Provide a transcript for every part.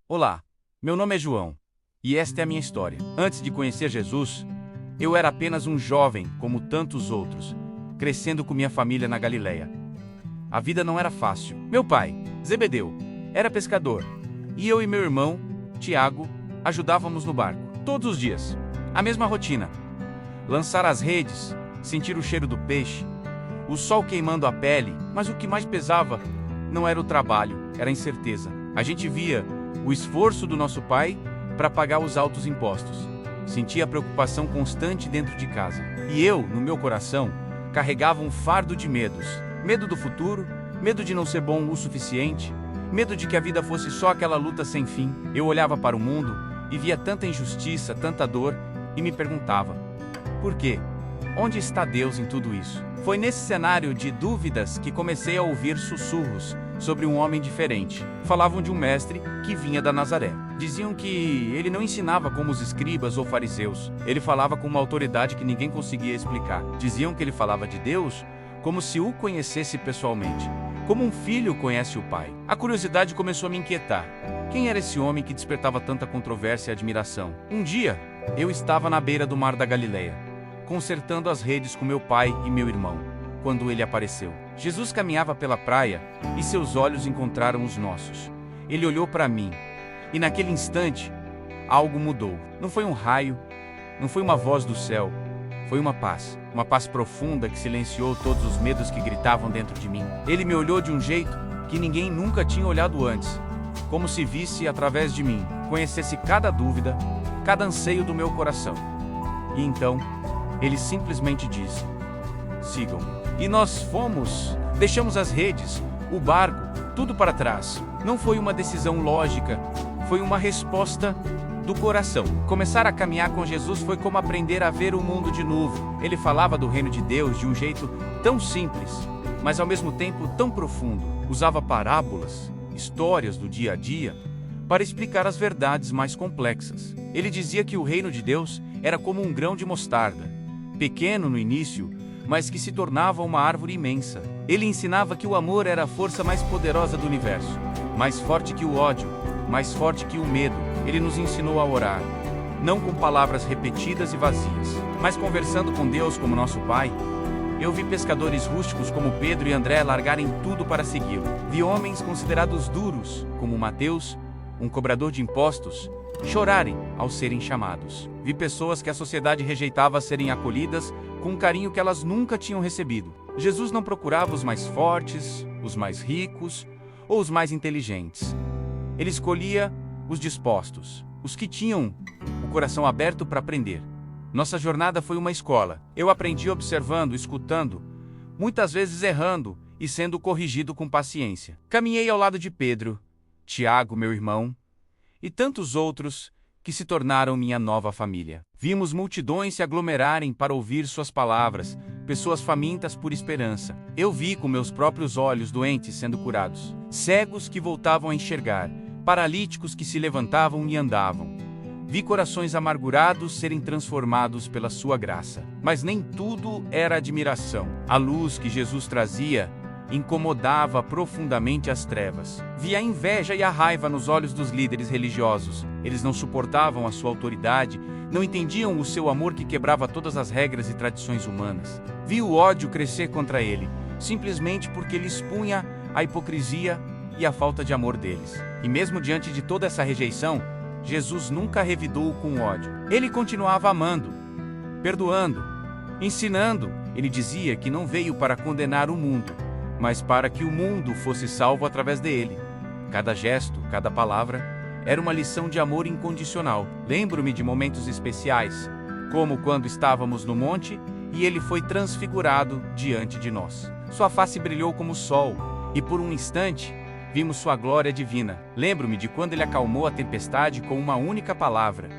Olá, meu nome é João, e esta é a minha história. Antes de conhecer Jesus, eu era apenas um jovem, como tantos outros, crescendo com minha família na Galileia. A vida não era fácil. Meu pai, Zebedeu, era pescador, e eu e meu irmão, Tiago, ajudávamos no barco, todos os dias. A mesma rotina: lançar as redes, sentir o cheiro do peixe, o sol queimando a pele, mas o que mais pesava não era o trabalho, era a incerteza. A gente via o esforço do nosso pai para pagar os altos impostos. Sentia a preocupação constante dentro de casa. E eu, no meu coração, carregava um fardo de medos. Medo do futuro, medo de não ser bom o suficiente, medo de que a vida fosse só aquela luta sem fim. Eu olhava para o mundo e via tanta injustiça, tanta dor, e me perguntava: por quê? Onde está Deus em tudo isso? Foi nesse cenário de dúvidas que comecei a ouvir sussurros sobre um homem diferente. Falavam de um mestre que vinha da Nazaré. Diziam que ele não ensinava como os escribas ou fariseus. Ele falava com uma autoridade que ninguém conseguia explicar. Diziam que ele falava de Deus como se o conhecesse pessoalmente, como um filho conhece o pai. A curiosidade começou a me inquietar. Quem era esse homem que despertava tanta controvérsia e admiração? Um dia, eu estava na beira do mar da Galileia, consertando as redes com meu pai e meu irmão, quando ele apareceu. Jesus caminhava pela praia e seus olhos encontraram os nossos. Ele olhou para mim e naquele instante, algo mudou. Não foi um raio, não foi uma voz do céu, foi uma paz profunda que silenciou todos os medos que gritavam dentro de mim. Ele me olhou de um jeito que ninguém nunca tinha olhado antes, como se visse através de mim, conhecesse cada dúvida, cada anseio do meu coração. E então, ele simplesmente disse: sigam-me. E nós fomos, deixamos as redes, o barco, tudo para trás. Não foi uma decisão lógica, foi uma resposta do coração. Começar a caminhar com Jesus foi como aprender a ver o mundo de novo. Ele falava do reino de Deus de um jeito tão simples, mas ao mesmo tempo tão profundo. Usava parábolas, histórias do dia a dia, para explicar as verdades mais complexas. Ele dizia que o reino de Deus era como um grão de mostarda, pequeno no início, mas que se tornava uma árvore imensa. Ele ensinava que o amor era a força mais poderosa do universo, mais forte que o ódio, mais forte que o medo. Ele nos ensinou a orar, não com palavras repetidas e vazias, mas conversando com Deus como nosso Pai. Eu vi pescadores rústicos como Pedro e André largarem tudo para segui-lo. Vi homens considerados duros, como Mateus, um cobrador de impostos, chorarem ao serem chamados. Vi pessoas que a sociedade rejeitava serem acolhidas com um carinho que elas nunca tinham recebido. Jesus não procurava os mais fortes, os mais ricos ou os mais inteligentes. Ele escolhia os dispostos, os que tinham o coração aberto para aprender. Nossa jornada foi uma escola. Eu aprendi observando, escutando, muitas vezes errando e sendo corrigido com paciência. Caminhei ao lado de Pedro, Tiago, meu irmão, e tantos outros que se tornaram minha nova família. Vimos multidões se aglomerarem para ouvir suas palavras, pessoas famintas por esperança. Eu vi com meus próprios olhos doentes sendo curados, cegos que voltavam a enxergar, paralíticos que se levantavam e andavam. Vi corações amargurados serem transformados pela sua graça. Mas nem tudo era admiração. A luz que Jesus trazia incomodava profundamente as trevas. Vi a inveja e a raiva nos olhos dos líderes religiosos. Eles não suportavam a sua autoridade, não entendiam o seu amor que quebrava todas as regras e tradições humanas. Vi o ódio crescer contra ele, simplesmente porque ele expunha a hipocrisia e a falta de amor deles. E mesmo diante de toda essa rejeição, Jesus nunca revidou com ódio. Ele continuava amando, perdoando, ensinando. Ele dizia que não veio para condenar o mundo, mas para que o mundo fosse salvo através dele. Cada gesto, cada palavra, era uma lição de amor incondicional. Lembro-me de momentos especiais, como quando estávamos no monte e ele foi transfigurado diante de nós. Sua face brilhou como o sol, e por um instante, vimos sua glória divina. Lembro-me de quando ele acalmou a tempestade com uma única palavra,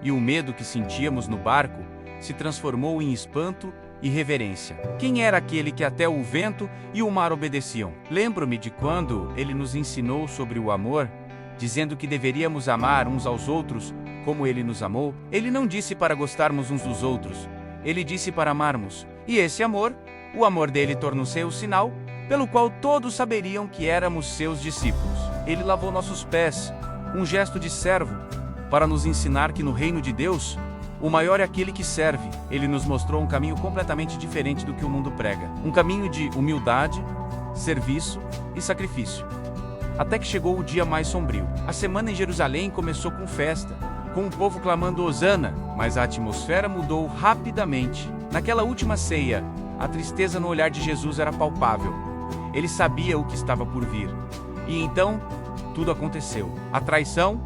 e o medo que sentíamos no barco se transformou em espanto e reverência. Quem era aquele que até o vento e o mar obedeciam? Lembro-me de quando ele nos ensinou sobre o amor, dizendo que deveríamos amar uns aos outros como ele nos amou. Ele não disse para gostarmos uns dos outros, ele disse para amarmos. E esse amor, o amor dele tornou-se o sinal pelo qual todos saberiam que éramos seus discípulos. Ele lavou nossos pés, um gesto de servo, para nos ensinar que no reino de Deus, o maior é aquele que serve. Ele nos mostrou um caminho completamente diferente do que o mundo prega. Um caminho de humildade, serviço e sacrifício. Até que chegou o dia mais sombrio. A semana em Jerusalém começou com festa, com o povo clamando Hosana, mas a atmosfera mudou rapidamente. Naquela última ceia, a tristeza no olhar de Jesus era palpável. Ele sabia o que estava por vir. E então, tudo aconteceu. A traição,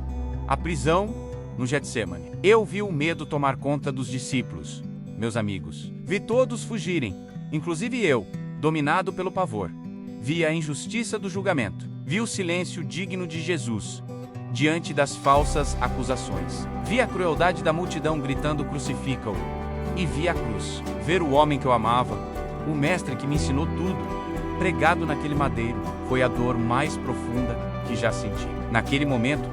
a prisão no Getsêmani. Eu vi o medo tomar conta dos discípulos, meus amigos. Vi todos fugirem, inclusive eu, dominado pelo pavor. Vi a injustiça do julgamento. Vi o silêncio digno de Jesus, diante das falsas acusações. Vi a crueldade da multidão gritando crucifica-o. E vi a cruz. Ver o homem que eu amava, o mestre que me ensinou tudo, pregado naquele madeiro, foi a dor mais profunda que já senti. Naquele momento,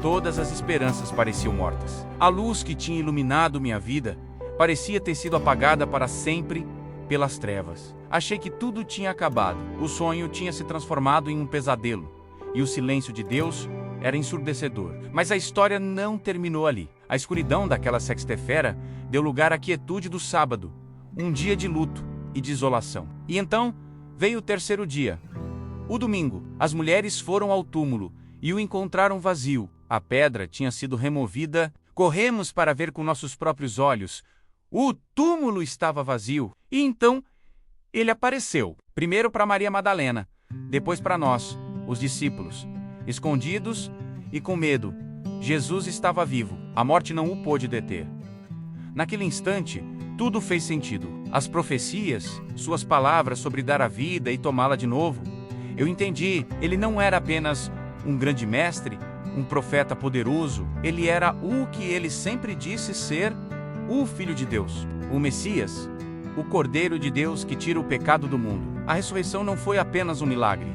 todas as esperanças pareciam mortas. A luz que tinha iluminado minha vida parecia ter sido apagada para sempre pelas trevas. Achei que tudo tinha acabado. O sonho tinha se transformado em um pesadelo, e o silêncio de Deus era ensurdecedor. Mas a história não terminou ali. A escuridão daquela sexta-feira deu lugar à quietude do sábado, um dia de luto e de isolação. E então veio o terceiro dia, o domingo. As mulheres foram ao túmulo e o encontraram vazio. A pedra tinha sido removida. Corremos para ver com nossos próprios olhos. O túmulo estava vazio. E então ele apareceu. Primeiro para Maria Madalena, depois para nós, os discípulos, escondidos e com medo. Jesus estava vivo. A morte não o pôde deter. Naquele instante, tudo fez sentido. As profecias, suas palavras sobre dar a vida e tomá-la de novo. Eu entendi, ele não era apenas um grande mestre, um profeta poderoso. Ele era o que ele sempre disse ser, o Filho de Deus, o Messias, o Cordeiro de Deus que tira o pecado do mundo. A ressurreição não foi apenas um milagre,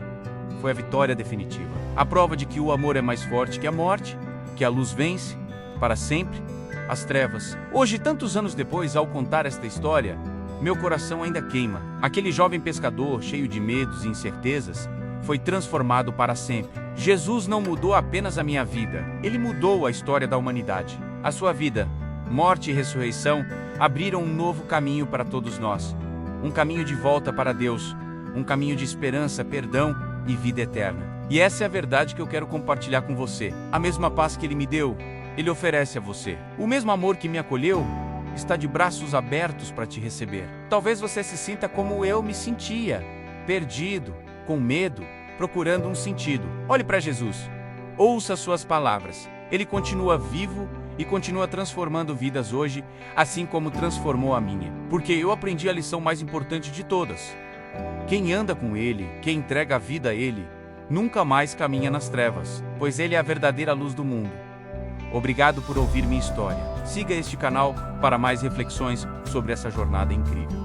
foi a vitória definitiva. A prova de que o amor é mais forte que a morte, que a luz vence, para sempre, as trevas. Hoje, tantos anos depois, ao contar esta história, meu coração ainda queima. Aquele jovem pescador, cheio de medos e incertezas, foi transformado para sempre. Jesus não mudou apenas a minha vida, ele mudou a história da humanidade. A sua vida, morte e ressurreição abriram um novo caminho para todos nós. Um caminho de volta para Deus, um caminho de esperança, perdão e vida eterna. E essa é a verdade que eu quero compartilhar com você. A mesma paz que ele me deu, ele oferece a você. O mesmo amor que me acolheu está de braços abertos para te receber. Talvez você se sinta como eu me sentia, perdido, com medo, procurando um sentido. Olhe para Jesus. Ouça suas palavras. Ele continua vivo e continua transformando vidas hoje, assim como transformou a minha. Porque eu aprendi a lição mais importante de todas. Quem anda com ele, quem entrega a vida a ele, nunca mais caminha nas trevas, pois ele é a verdadeira luz do mundo. Obrigado por ouvir minha história. Siga este canal para mais reflexões sobre essa jornada incrível.